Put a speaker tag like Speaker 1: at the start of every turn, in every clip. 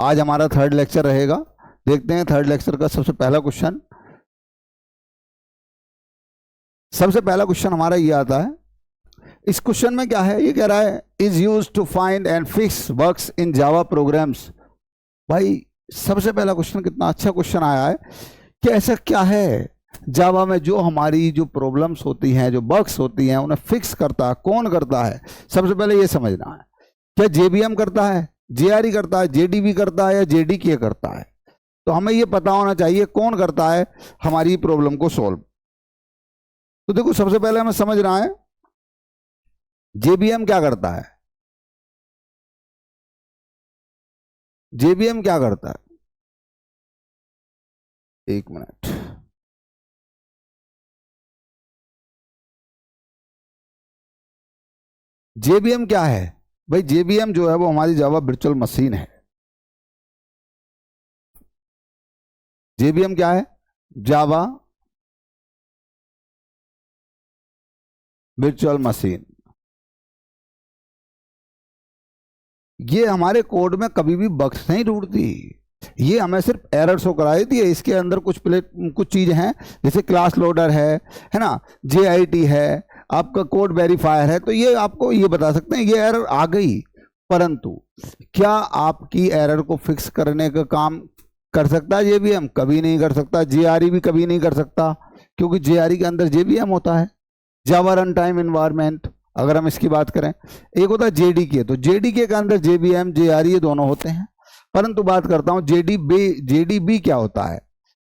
Speaker 1: आज हमारा third lecture रहेगा। देखते हैं थर्ड लेक्चर का सबसे पहला क्वेश्चन। सबसे पहला क्वेश्चन हमारा ये आता है। इस क्वेश्चन में क्या है, ये कह रहा है is use to find and fix works in Java programs. भाई सबसे पहला क्वेश्चन कितना अच्छा क्वेश्चन आया है कि ऐसा क्या है जावा में जो हमारी जो प्रॉब्लम्स होती हैं, जो बग्स होती हैं, उन्हें फिक्स करता है, कौन करता है। सबसे पहले ये समझना है, क्या जेबीएम करता है, जेआरई करता है, जेडीबी करता है या जेडीके करता है। तो हमें ये पता होना चाहिए कौन करता है हमारी प्रॉब्लम को सॉल्व। तो देखो सबसे पहले हमें समझना है जेबीएम क्या करता है। जेबीएम क्या करता है, एक मिनट। जेबीएम क्या है भाई, जेबीएम जो है वो हमारी जावा वर्चुअल मशीन है। जेबीएम क्या है, जावा वर्चुअल मशीन। ये हमारे कोड में कभी भी बग्स नहीं ढूंढती, ये हमें सिर्फ एरर शो करा देती है। इसके अंदर कुछ चीजें हैं, जैसे क्लास लोडर है ना, जेआईटी है, आपका कोड वेरीफायर है, तो ये आपको ये बता सकते हैं ये एरर आ गई। परंतु क्या आपकी एरर को फिक्स करने का काम कर सकता है जेबीएम? कभी नहीं कर सकता। जेआरई भी कभी नहीं कर सकता, क्योंकि जेआरई के अंदर जेबीएम होता है, जावा रन टाइम एनवायरमेंट। अगर हम इसकी बात करें, एक होता है जेडीके, तो जेडीके के अंदर जेबीएम जेआरई ये दोनों होते हैं। परंतु बात करता हूं जेडीबी क्या होता है,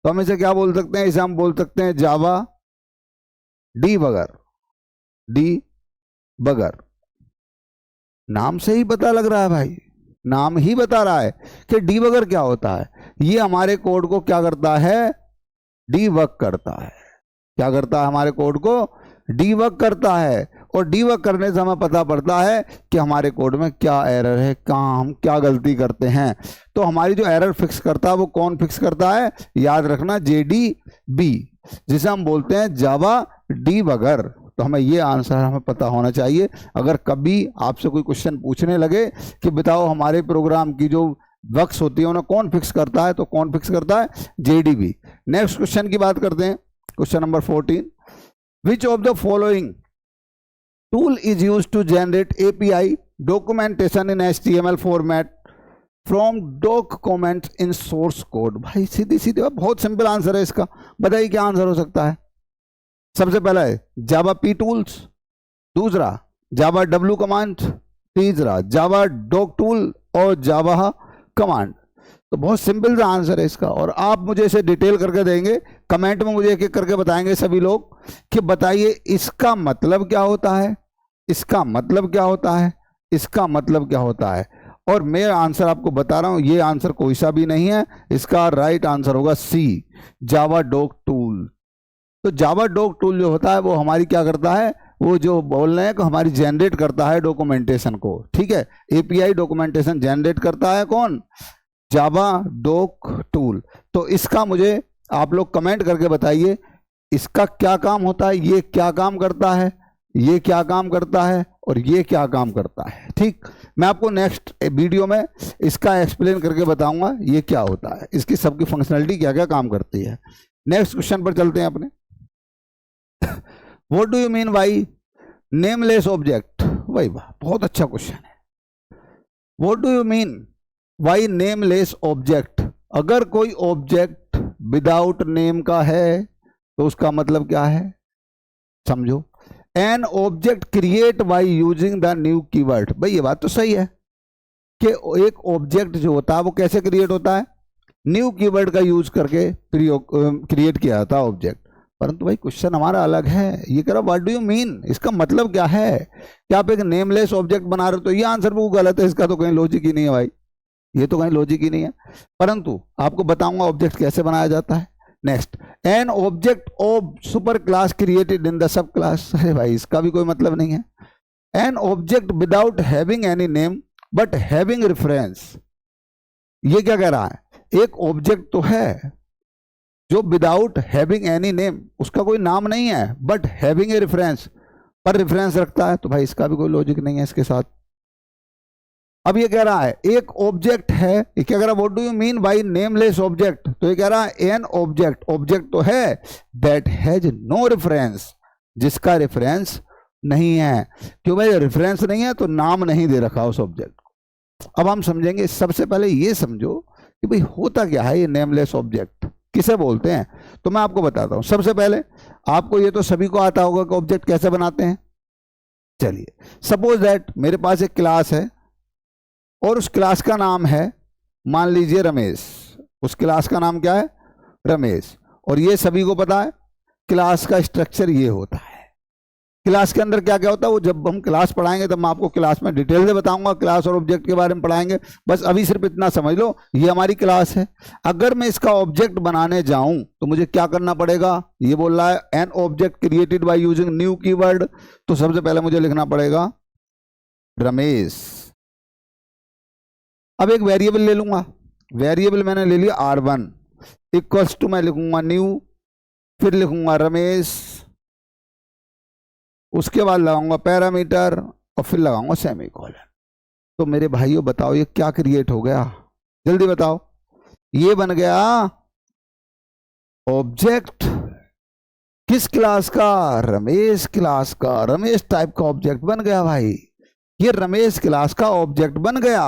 Speaker 1: तो हम इसे क्या बोल सकते हैं, इसे हम बोल सकते हैं जावा डी बगर। नाम से ही पता लग रहा है भाई, नाम ही बता रहा है कि डीबगर क्या होता है। ये हमारे कोड को क्या करता है, डीबग करता है। क्या करता है, हमारे कोड को डीबग करता है। और डीबग करने से हमें पता पड़ता है कि हमारे कोड में क्या एरर है, कहाँ हम क्या गलती करते हैं। तो हमारी जो एरर फिक्स करता है वो कौन फिक्स करता है, याद रखना जेडीबी, जिसे हम बोलते हैं जावा डीबगर। तो हमें ये आंसर हमें पता होना चाहिए। अगर कभी आपसे कोई क्वेश्चन पूछने लगे कि बताओ हमारे प्रोग्राम की जो बग्स होती है उन्हें कौन फिक्स करता है, तो कौन फिक्स करता है, जेडीबी। नेक्स्ट क्वेश्चन की बात करते हैं, question number 14। Which of the following tool is used to generate API documentation in HTML format from doc comments in source code. भाई सीधी सीधी बहुत सिंपल आंसर है इसका, बताइए क्या आंसर हो सकता है। सबसे पहला है जावा पी टूल्स, दूसरा जावा डब्ल्यू कमांड, तीसरा जावा डॉक टूल और जावा कमांड। तो बहुत सिंपल सा आंसर है इसका, और आप मुझे इसे डिटेल करके देंगे, कमेंट में मुझे एक एक करके बताएंगे सभी लोग कि बताइए इसका मतलब क्या होता है, इसका मतलब क्या होता है, इसका मतलब क्या होता है। और मैं आंसर आपको बता रहा हूं, ये आंसर कोई सा भी नहीं है, इसका राइट आंसर होगा सी, जावा डॉक टूल। तो जावा डॉक टूल जो होता है वो हमारी क्या करता है, वो जो बोल रहे हैं कि हमारी जनरेट करता है डॉक्यूमेंटेशन को। ठीक है, एपीआई डॉक्यूमेंटेशन जनरेट करता है कौन, जावा डॉक टूल। तो इसका मुझे आप लोग कमेंट करके बताइए इसका क्या काम होता है, ये क्या काम करता है, ये क्या काम करता है और ये क्या काम करता है। ठीक, मैं आपको नेक्स्ट वीडियो में इसका एक्सप्लेन करके बताऊंगा ये क्या होता है, इसकी सबकी फंक्शनलिटी क्या क्या काम करती है। नेक्स्ट क्वेश्चन पर चलते हैं अपने। What do you mean by nameless object. भाई वाह, बहुत अच्छा क्वेश्चन है। What do you mean by nameless object. अगर कोई ऑब्जेक्ट विदाउट नेम का है तो उसका मतलब क्या है, समझो। An object create by using the new keyword. भाई ये बात तो सही है कि एक ऑब्जेक्ट जो होता है वो कैसे क्रिएट होता है, न्यू कीवर्ड का यूज करके क्रिएट किया जाता है ऑब्जेक्ट। परंतु भाई क्वेश्चन हमारा अलग है, ये कह रहा व्हाट डू यू मीन, इसका मतलब क्या है। क्या आप एक नेमलेस ऑब्जेक्ट बना रहे हो, तो ये आंसर वो गलत है, इसका तो कहीं लॉजिक ही नहीं है भाई, ये तो कहीं लॉजिक ही नहीं है। परंतु आपको बताऊंगा ऑब्जेक्ट कैसे बनाया जाता है। Next, an object of super class created in the sub class. अरे भाई इसका भी कोई मतलब नहीं है। An object without having any name but having reference. ये क्या कह रहा है, एक ऑब्जेक्ट तो है जो विदाउट हैविंग एनी नेम, उसका कोई नाम नहीं है, बट हैविंग ए रेफरेंस, पर रेफरेंस रखता है। तो भाई इसका भी कोई लॉजिक नहीं है इसके साथ। अब ये कह रहा है एक ऑब्जेक्ट है, ये क्या कह रहा है, what do you mean by nameless object, तो ये कह रहा है एन ऑब्जेक्ट, ऑब्जेक्ट तो है दैट हैज नो रेफरेंस, जिसका रेफरेंस नहीं है। क्यों भाई, रेफरेंस नहीं है तो नाम नहीं दे रखा उस ऑब्जेक्ट को। अब हम समझेंगे, सबसे पहले ये समझो कि भाई होता क्या है ये नेमलेस ऑब्जेक्ट, किसे बोलते हैं। तो मैं आपको बताता हूं। सबसे पहले आपको ये तो सभी को आता होगा कि ऑब्जेक्ट कैसे बनाते हैं। चलिए, सपोज दैट मेरे पास एक क्लास है और उस क्लास का नाम है, मान लीजिए रमेश। उस क्लास का नाम क्या है, रमेश। और ये सभी को पता है क्लास का स्ट्रक्चर ये होता है। क्लास के अंदर क्या क्या होता है वो जब हम क्लास पढ़ाएंगे तब मैं आपको क्लास में डिटेल से बताऊंगा, क्लास और ऑब्जेक्ट के बारे में पढ़ाएंगे। बस अभी सिर्फ इतना समझ लो, ये हमारी क्लास है। अगर मैं इसका ऑब्जेक्ट बनाने जाऊं तो मुझे क्या करना पड़ेगा, ये बोल रहा है an object created by using new keyword. तो सबसे पहले मुझे लिखना पड़ेगा रमेश। अब एक वेरिएबल ले लूंगा, वेरिएबल मैंने ले लिया R1 इक्वल्स टू, मैं लिखूंगा न्यू, फिर लिखूंगा रमेश, उसके बाद लगाऊंगा पैरामीटर और फिर लगाऊंगा सेमीकोलन। तो मेरे भाइयों बताओ ये क्या क्रिएट हो गया, जल्दी बताओ। ये बन गया ऑब्जेक्ट किस क्लास का, रमेश क्लास का। रमेश टाइप का ऑब्जेक्ट बन गया भाई, ये रमेश क्लास का ऑब्जेक्ट बन गया।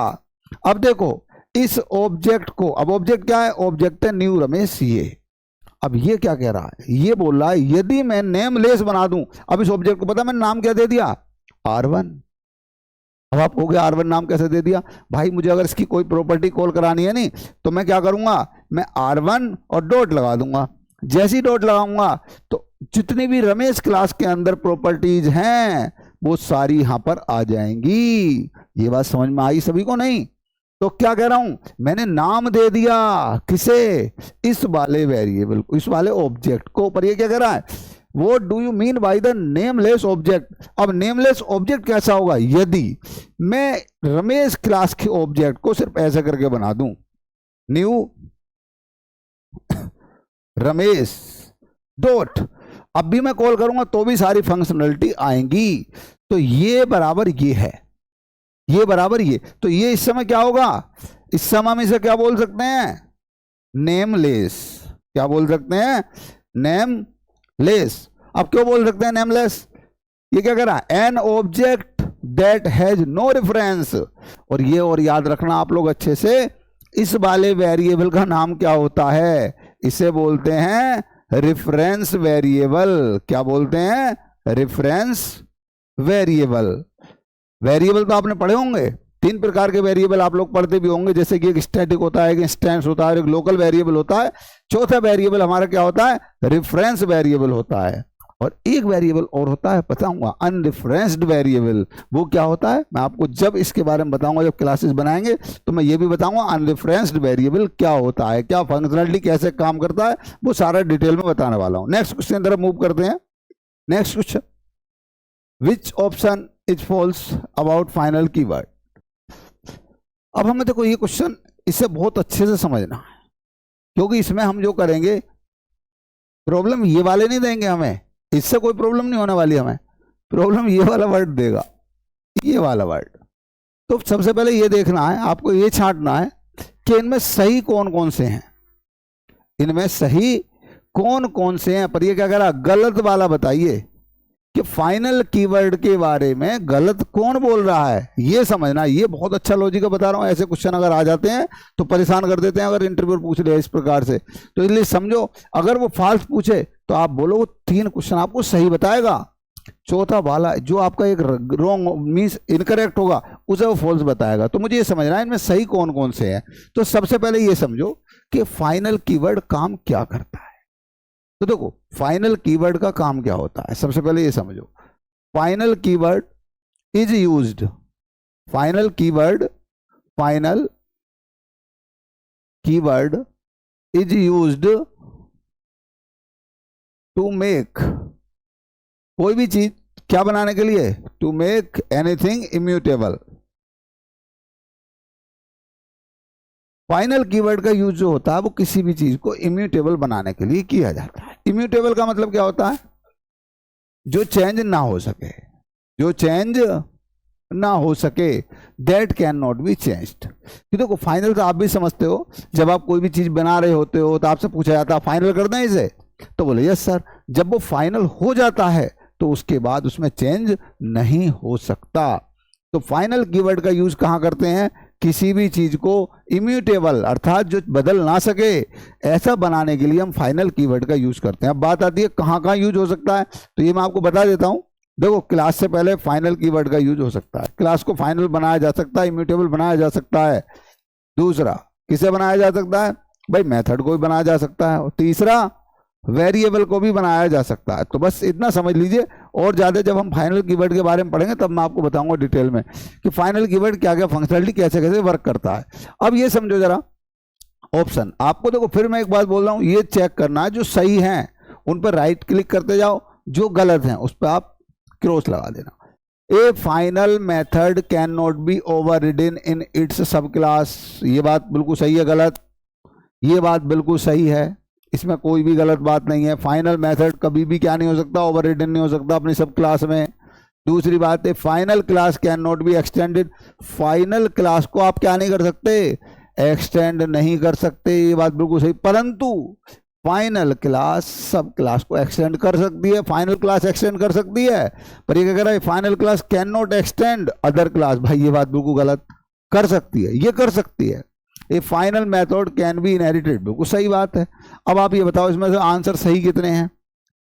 Speaker 1: अब देखो इस ऑब्जेक्ट को, अब ऑब्जेक्ट क्या है, ऑब्जेक्ट है न्यू रमेश ये। अब ये क्या कह रहा है, ये बोल रहा है यदि मैं नेमलेस बना दूं, अब इस ऑब्जेक्ट को पता मैंने नाम क्या दे दिया, R1। अब आप हो गया R1 नाम कैसे दे दिया भाई, मुझे अगर इसकी कोई प्रॉपर्टी कॉल करानी है नहीं तो मैं क्या करूंगा, मैं R1 और डॉट लगा दूंगा। जैसी डॉट लगाऊंगा तो जितनी भी रमेश क्लास के अंदर प्रॉपर्टीज हैं वो सारी यहां पर आ जाएंगी। ये बात समझ में आई सभी को नहीं? तो क्या कह रहा हूं, मैंने नाम दे दिया किसे, इस वाले वेरिएबल को, इस वाले ऑब्जेक्ट को। पर ये क्या कह रहा है, what do you mean by the nameless object. अब नेमलेस ऑब्जेक्ट कैसा होगा, यदि मैं रमेश क्लास के ऑब्जेक्ट को सिर्फ ऐसे करके बना दूं, न्यू रमेश डॉट, अब भी मैं कॉल करूंगा तो भी सारी फंक्शनलिटी आएंगी। तो ये बराबर ये है, ये बराबर ये। तो ये इस समय क्या होगा, इस समय हम इसे क्या बोल सकते हैं, नेमलेस। क्या बोल सकते हैं, नेमलेस। अब क्यों बोल सकते हैं नेमलेस, ये क्या कह रहा है, an object that has no reference. और ये और याद रखना आप लोग अच्छे से, इस वाले वेरिएबल का नाम क्या होता है, इसे बोलते हैं रेफरेंस वेरिएबल। क्या बोलते हैं, रेफरेंस वेरिएबल। वेरिएबल तो आपने पढ़े होंगे, तीन प्रकार के वेरिएबल आप लोग पढ़ते भी होंगे, जैसे कि एक स्टैटिक होता है, एक इंस्टेंस होता है, एक लोकल वेरिएबल होता है। चौथा वेरिएबल हमारा क्या होता है, रेफरेंस वेरिएबल होता है। और एक वेरिएबल और होता है, बताऊंगा, अनरिफरेंस्ड वेरिएबल। वो क्या होता है मैं आपको जब इसके बारे में बताऊंगा, जब क्लासेस बनाएंगे तो मैं ये भी बताऊंगा अनरिफरेंस्ड वेरिएबल क्या होता है, क्या फंक्शनलिटी, कैसे काम करता है, वो सारा डिटेल में बताने वाला हूं। नेक्स्ट क्वेश्चन तरफ मूव करते हैं। Next question, which option is false about final keyword. अब हमें देखो ये क्वेश्चन, इसे बहुत अच्छे से समझना है, क्योंकि इसमें हम जो करेंगे, प्रॉब्लम ये वाले नहीं देंगे हमें, इससे कोई प्रॉब्लम नहीं होने वाली हमें, प्रॉब्लम ये वाला वर्ड देगा, ये वाला वर्ड। तो सबसे पहले ये देखना है आपको, ये छांटना है कि इनमें सही कौन कौन से हैं, इनमें सही कौन कौन से हैं। पर ये क्या कह रहा, गलत वाला बताइए कि फाइनल कीवर्ड के बारे में गलत कौन बोल रहा है, ये समझना। ये बहुत अच्छा लॉजिक बता रहा हूं, ऐसे क्वेश्चन अगर आ जाते हैं तो परेशान कर देते हैं, अगर इंटरव्यू पूछ रहे इस प्रकार से। तो इसलिए समझो, अगर वो फाल्स पूछे तो आप बोलो वो तीन क्वेश्चन आपको सही बताएगा, चौथा वाला जो आपका एक रॉन्ग मीन्स इनकरेक्ट होगा उसे वो फॉल्स बताएगा। तो मुझे ये समझना है इनमें सही कौन कौन से हैं। तो सबसे पहले ये समझो कि फाइनल कीवर्ड काम क्या करता है। तो देखो फाइनल कीवर्ड का काम क्या होता है, सबसे पहले ये समझो, final keyword is used, final keyword, final keyword is used to make, कोई भी चीज क्या बनाने के लिए, to make anything immutable. Final keyword का यूज जो होता है वो किसी भी चीज को इम्यूटेबल बनाने के लिए किया जाता है। इम्यूटेबल का मतलब क्या होता है, जो चेंज ना हो सके, जो चेंज ना हो सके, that can not be changed. कि देखो फाइनल तो आप भी समझते हो, जब आप कोई भी चीज बना रहे होते हो तो आपसे पूछा जाता है फाइनल कर दें इसे, तो बोले यस सर। जब वो फाइनल हो जाता है तो उसके बाद उसमें चेंज नहीं हो सकता। तो फाइनल कीवर्ड का यूज कहां करते हैं? किसी भी चीज को इम्यूटेबल अर्थात जो बदल ना सके ऐसा बनाने के लिए हम फाइनल कीवर्ड का यूज करते हैं। अब बात आती है कहां कहां यूज हो सकता है, तो ये मैं आपको बता देता हूं। देखो क्लास से पहले फाइनल कीवर्ड का यूज हो सकता है, क्लास को फाइनल बनाया जा सकता है, इम्यूटेबल बनाया जा सकता है। दूसरा किसे बनाया जा सकता है? भाई मेथड को भी बनाया जा सकता है। और तीसरा वेरिएबल को भी बनाया जा सकता है। तो बस इतना समझ लीजिए, और ज्यादा जब हम फाइनल कीवर्ड के बारे में पढ़ेंगे तब मैं आपको बताऊंगा डिटेल में कि फाइनल कीवर्ड क्या क्या फंक्शनलिटी कैसे कैसे वर्क करता है। अब ये समझो जरा ऑप्शन, आपको देखो फिर मैं एक बात बोल रहा हूं, ये चेक करना है जो सही है उन पर राइट क्लिक करते जाओ, जो गलत है उस पर आप क्रॉस लगा देना। A final method can not be over ridden in its सब क्लास, ये बात बिल्कुल सही है गलत? ये बात बिल्कुल सही है, इसमें कोई भी गलत बात नहीं है। फाइनल मेथड कभी भी क्या नहीं हो सकता? ओवर रिडन नहीं हो सकता अपनी सब क्लास में। दूसरी बात है final class can not be extended, final class को आप क्या नहीं कर सकते? एक्सटेंड नहीं कर सकते, ये बात बिल्कुल सही। परंतु फाइनल क्लास सब क्लास को एक्सटेंड कर सकती है, फाइनल क्लास एक्सटेंड कर सकती है। पर ये कह रहा है final class can not extend other class, भाई ये बात बिल्कुल गलत। कर सकती है, ये कर सकती है। A final method can be inherited, बिल्कुल सही बात है। अब आप ये बताओ इसमें से आंसर सही कितने हैं?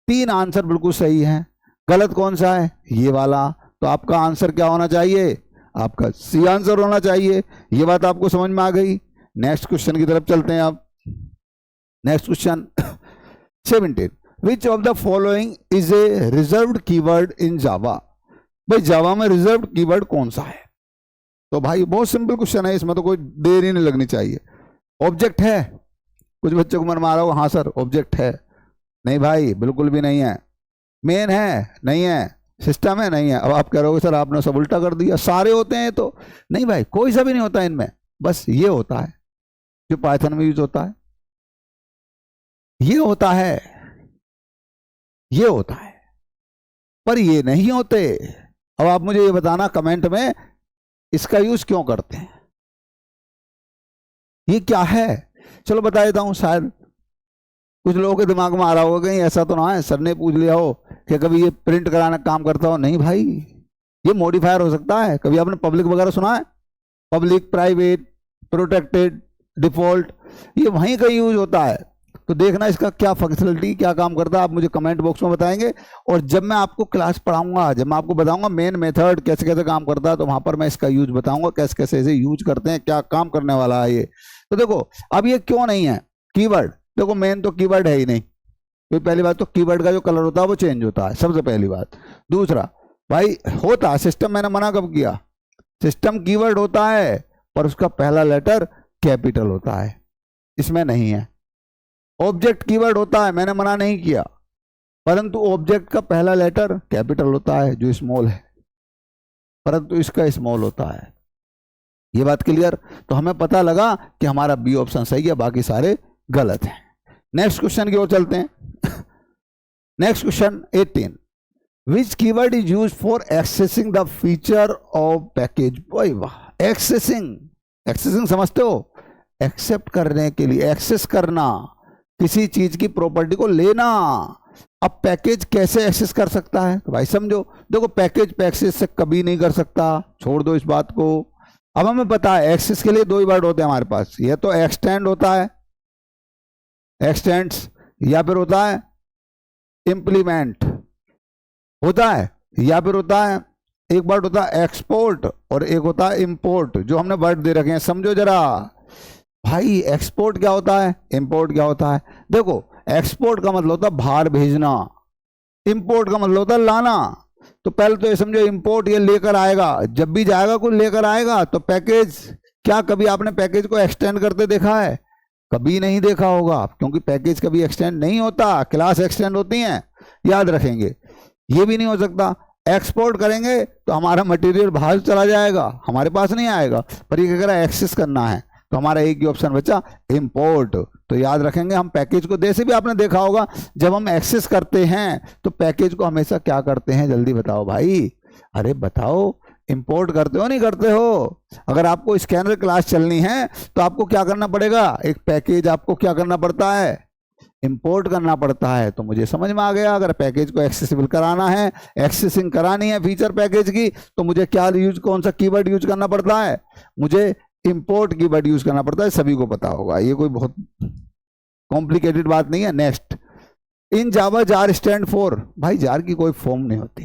Speaker 1: 3 आंसर बिल्कुल सही हैं, गलत कौन सा है? ये वाला। तो आपका आंसर क्या होना चाहिए? आपका सी आंसर होना चाहिए। ये बात आपको समझ में आ गई? नेक्स्ट क्वेश्चन की तरफ चलते हैं आप। Next question 17, which of the following is a reserved keyword in Java? भाई जावा में रिजर्व्ड कीवर्ड कौन सा है? तो भाई बहुत सिंपल क्वेश्चन है, इसमें तो कोई देर ही नहीं लगनी चाहिए। ऑब्जेक्ट है? कुछ बच्चों को मन मारा हो, हाँ सर ऑब्जेक्ट है। नहीं भाई बिल्कुल भी नहीं है। मेन है? नहीं है। सिस्टम है? नहीं है। अब आप कह रहे हो सर आपने सब उल्टा कर दिया, सारे होते हैं तो नहीं भाई, कोई सा भी नहीं होता इनमें, बस ये होता है जो पाइथन में यूज होता है, ये होता है, ये होता है, पर ये नहीं होते। अब आप मुझे ये बताना कमेंट में इसका यूज क्यों करते हैं, ये क्या है? चलो बता देता हूं, शायद कुछ लोगों के दिमाग में आ रहा होगा कहीं ऐसा तो ना है सर ने पूछ लिया हो कि कभी ये प्रिंट कराने का काम करता हो। नहीं भाई, ये मॉडिफायर हो सकता है। कभी आपने पब्लिक वगैरह सुना है? पब्लिक, प्राइवेट, प्रोटेक्टेड, डिफॉल्ट, ये वहीं कहीं यूज होता है। तो देखना इसका क्या फंक्शनलिटी, क्या काम करता है, आप मुझे कमेंट बॉक्स में बताएंगे। और जब मैं आपको क्लास पढ़ाऊंगा, जब मैं आपको बताऊंगा मेन मेथड कैसे कैसे काम करता है, तो वहां पर मैं इसका यूज बताऊंगा, कैसे कैसे इसे यूज करते हैं, क्या काम करने वाला है ये। तो देखो अब ये क्यों नहीं है कीवर्ड? देखो मेन तो कीवर्ड है ही नहीं, तो पहली बात तो कीवर्ड का जो कलर होता है वो चेंज होता है, सबसे पहली बात। दूसरा भाई होता है सिस्टम, मैंने मना कब किया? सिस्टम कीवर्ड होता है पर उसका पहला लेटर कैपिटल होता है, इसमें नहीं है। ऑब्जेक्ट कीवर्ड होता है, मैंने मना नहीं किया, परंतु ऑब्जेक्ट का पहला लेटर कैपिटल होता है जो स्मॉल है, परंतु इसका स्मॉल होता है। ये बात क्लियर? तो हमें पता लगा कि हमारा बी ऑप्शन सही है, बाकी सारे गलत हैं। नेक्स्ट क्वेश्चन की ओर चलते हैं। Next question 18, which keyword is use for accessing the feature of package? भाई वाह, एक्सेसिंग, एक्सेसिंग समझते हो? एक्सेप्ट करने के लिए, एक्सेस करना, किसी चीज की प्रॉपर्टी को लेना। अब पैकेज कैसे एक्सेस कर सकता है? तो भाई समझो, देखो पैकेज पे एक्सेस से कभी नहीं कर सकता, छोड़ दो इस बात को। अब हमें पता है एक्सेस के लिए 2 ही वर्ड होते हैं हमारे पास, ये तो एक्सटेंड होता है, एक्सटेंड्स, या फिर होता है इंप्लीमेंट होता है, या फिर होता है एक वर्ड होता है एक्सपोर्ट और एक होता है इंपोर्ट, जो हमने वर्ड दे रखे हैं। समझो जरा भाई, एक्सपोर्ट क्या होता है, इंपोर्ट क्या होता है? देखो एक्सपोर्ट का मतलब होता है बाहर भेजना, इंपोर्ट का मतलब होता है लाना। तो पहले तो ये समझो इंपोर्ट ये लेकर आएगा, जब भी जाएगा कुछ लेकर आएगा। तो पैकेज, क्या कभी आपने पैकेज को एक्सटेंड करते देखा है? कभी नहीं देखा होगा, क्योंकि पैकेज कभी एक्सटेंड नहीं होता, क्लास एक्सटेंड होती हैं, याद रखेंगे। ये भी नहीं हो सकता। एक्सपोर्ट करेंगे तो हमारा मटेरियल बाहर चला जाएगा, हमारे पास नहीं आएगा। पर ये अगर एक्सेस करना है तो हमारा एक ही ऑप्शन बचा, इंपोर्ट। तो याद रखेंगे हम पैकेज को, जैसे भी आपने देखा होगा जब हम एक्सेस करते हैं तो पैकेज को हमेशा क्या करते हैं, जल्दी बताओ भाई, अरे बताओ, इंपोर्ट करते हो नहीं करते हो? अगर आपको स्कैनर क्लास चलनी है तो आपको क्या करना पड़ेगा, एक पैकेज आपको क्या करना पड़ता है, इंपोर्ट करना पड़ता है। तो मुझे समझ में आ गया, अगर पैकेज को एक्सेसिबल कराना है, एक्सेसिंग करानी है फीचर पैकेज की, तो मुझे क्या यूज, कौन सा कीवर्ड यूज करना पड़ता है, मुझे इंपोर्ट कीवर्ड यूज करना पड़ता है। सभी को पता होगा, ये कोई बहुत कॉम्प्लिकेटेड बात नहीं है। Next, in Java jar stand for, भाई जार की कोई फॉर्म नहीं होती।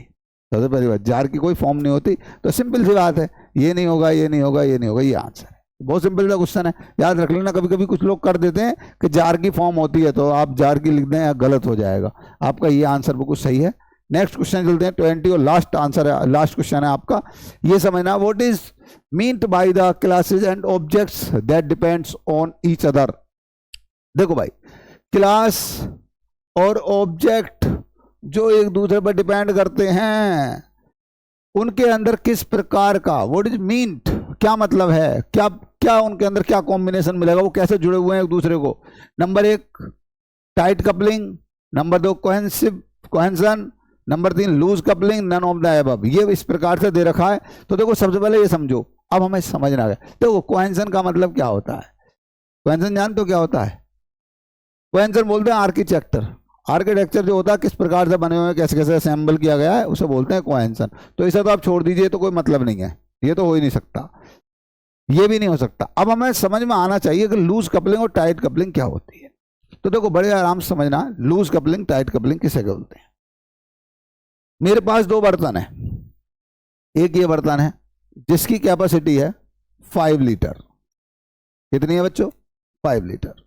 Speaker 1: सबसे पहली बात, जार की कोई फॉर्म नहीं होती, तो सिंपल सी बात है, ये नहीं होगा, ये नहीं होगा, ये नहीं होगा, ये आंसर है। बहुत सिंपल सा क्वेश्चन है, याद रख लेना। कभी कभी कुछ लोग कर देते हैं कि जार की फॉर्म होती है, तो आप जार की लिख दें या गलत हो जाएगा। आपका ये आंसर बिल्कुल सही है। नेक्स्ट क्वेश्चन चलते हैं, 20 और लास्ट आंसर है, लास्ट क्वेश्चन है आपका। ये समझना, what is meant by the classes and objects that depends on each other. देखो भाई, क्लास और ऑब्जेक्ट जो एक दूसरे पर डिपेंड करते हैं, उनके अंदर किस प्रकार का, व्हाट इज मीन्ड, क्या मतलब है, क्या क्या उनके अंदर क्या कॉम्बिनेशन मिलेगा, वो कैसे जुड़े हुए हैं एक दूसरे को। Number 1 tight coupling, number 2 cohesion, number 3 loose coupling, none of the above. ये इस प्रकार से दे रखा है। तो देखो सबसे पहले ये समझो, अब हमें समझना है। देखो कोहेंशन का मतलब क्या होता है, कोहेंशन जानते हो क्या होता है? कोहेंशन बोलते हैं आर्किटेक्चर, आर्किटेक्चर जो होता है किस प्रकार से बने हुए हैं, कैसे कैसे असेंबल किया गया है, उसे बोलते हैं कोहेंशन। तो इसे तो आप छोड़ दीजिए, तो कोई मतलब नहीं है, ये तो हो ही नहीं सकता, ये भी नहीं हो सकता। अब हमें समझ में आना चाहिए कि लूज कपलिंग और टाइट कपलिंग क्या होती है। तो देखो बड़े आराम से समझना, लूज कपलिंग टाइट कपलिंग किसे बोलते हैं। मेरे पास 2 बर्तन है, एक ये बर्तन है जिसकी कैपेसिटी है 5 लीटर, कितनी है बच्चों, 5 लीटर।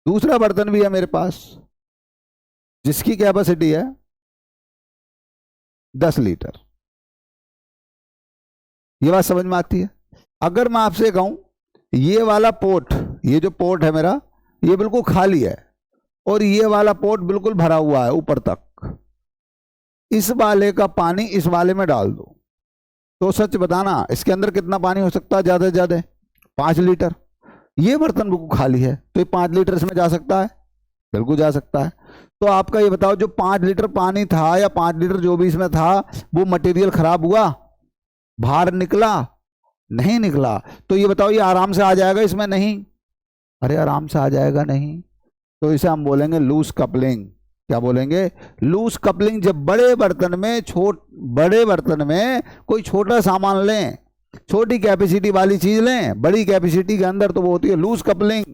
Speaker 1: दूसरा बर्तन भी है मेरे पास जिसकी कैपेसिटी है 10 लीटर। ये बात समझ में आती है? अगर मैं आपसे कहूं ये वाला पोर्ट, ये जो पोर्ट है मेरा, ये बिल्कुल खाली है और ये वाला पोर्ट बिल्कुल भरा हुआ है ऊपर तक, इस वाले का पानी इस वाले में डाल दो, तो सच बताना इसके अंदर कितना पानी हो सकता है, ज्यादा से ज्यादा 5 लीटर। ये बर्तन बिल्कुल खाली है, तो ये 5 लीटर इसमें जा सकता है, बिल्कुल जा सकता है। तो आपका ये बताओ, जो 5 लीटर पानी था या 5 लीटर जो भी इसमें था, वो मटेरियल खराब हुआ, बाहर निकला, नहीं निकला। तो ये बताओ, ये आराम से आ जाएगा इसमें? नहीं, अरे आराम से आ जाएगा नहीं। तो इसे हम बोलेंगे लूज कपलिंग। क्या बोलेंगे? Loose coupling. जब बड़े बर्तन में कोई छोटा सामान लें, छोटी कैपेसिटी वाली चीज लें बड़ी कैपेसिटी के अंदर, तो वो होती है लूज कपलिंग।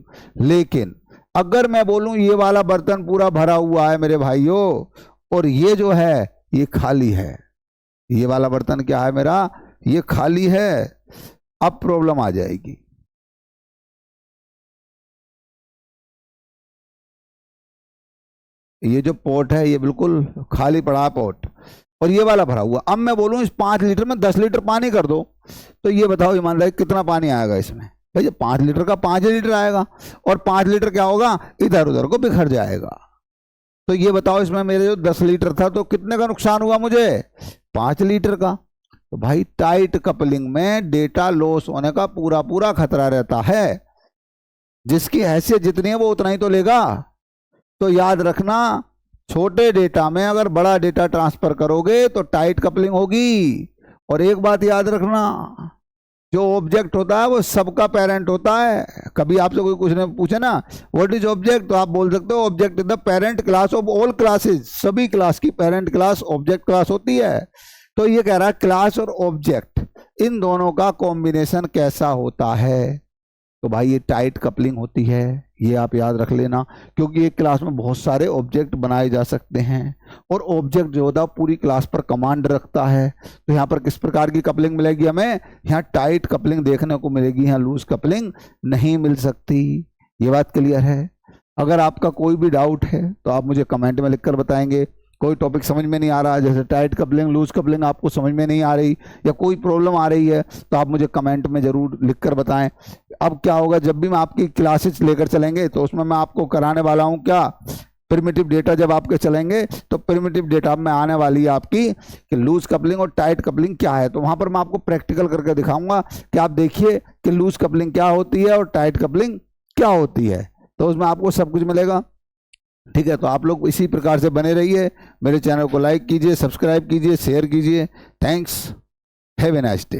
Speaker 1: लेकिन अगर मैं बोलूं ये वाला बर्तन पूरा भरा हुआ है मेरे भाइयों, और ये जो है ये खाली है, ये वाला बर्तन क्या है मेरा, ये खाली है, अब प्रॉब्लम आ जाएगी। ये जो पोर्ट है ये बिल्कुल खाली पड़ा पोर्ट, और ये वाला भरा हुआ। अब मैं बोलूं इस 5 लीटर में 10 लीटर पानी कर दो, तो ये बताओ ईमानदारी कितना पानी आएगा इसमें? भाई 5 लीटर का 5 लीटर आएगा, और 5 लीटर क्या होगा, इधर उधर को बिखर जाएगा। तो ये बताओ इसमें मेरे जो 10 लीटर था, तो कितने का नुकसान हुआ मुझे? 5 लीटर का। तो भाई टाइट कपलिंग में डेटा लॉस होने का पूरा पूरा खतरा रहता है। जिसकी हैसियत जितनी है वो उतना ही तो लेगा। तो याद रखना, छोटे डेटा में अगर बड़ा डेटा ट्रांसफर करोगे तो टाइट कपलिंग होगी। और एक बात याद रखना, जो ऑब्जेक्ट होता है वो सबका पेरेंट होता है। कभी आपसे कोई कुछ ने पूछे ना व्हाट इज ऑब्जेक्ट, तो आप बोल सकते हो object is the parent class of all classes. सभी क्लास की पेरेंट क्लास ऑब्जेक्ट क्लास होती है। तो ये कह रहा है क्लास और ऑब्जेक्ट, इन दोनों का कॉम्बिनेशन कैसा होता है? तो भाई ये टाइट कपलिंग होती है, ये आप याद रख लेना। क्योंकि एक क्लास में बहुत सारे ऑब्जेक्ट बनाए जा सकते हैं, और ऑब्जेक्ट जो होता है पूरी क्लास पर कमांड रखता है। तो यहाँ पर किस प्रकार की कपलिंग मिलेगी हमें? यहाँ टाइट कपलिंग देखने को मिलेगी, यहाँ लूज कपलिंग नहीं मिल सकती। ये बात क्लियर है? अगर आपका कोई भी डाउट है तो आप मुझे कमेंट में लिखकर बताएंगे। कोई टॉपिक समझ में नहीं आ रहा, जैसे टाइट कपलिंग लूज कपलिंग आपको समझ में नहीं आ रही, या कोई प्रॉब्लम आ रही है, तो आप मुझे कमेंट में जरूर लिखकर बताएं। अब क्या होगा, जब भी मैं आपकी क्लासेस लेकर चलेंगे तो उसमें मैं आपको कराने वाला हूं क्या, प्रिमिटिव डेटा। जब आपके चलेंगे तो प्रिमिटिव डेटा में आने वाली है आपकी कि लूज कपलिंग और टाइट कपलिंग क्या है। तो वहां पर मैं आपको प्रैक्टिकल करके दिखाऊंगा कि आप देखिए कि लूज कपलिंग क्या होती है और टाइट कपलिंग क्या होती है। तो उसमें आपको सब कुछ मिलेगा। ठीक है, तो आप लोग इसी प्रकार से बने रहिए। मेरे चैनल को लाइक कीजिए, सब्सक्राइब कीजिए, शेयर कीजिए। Thanks. Have a nice day.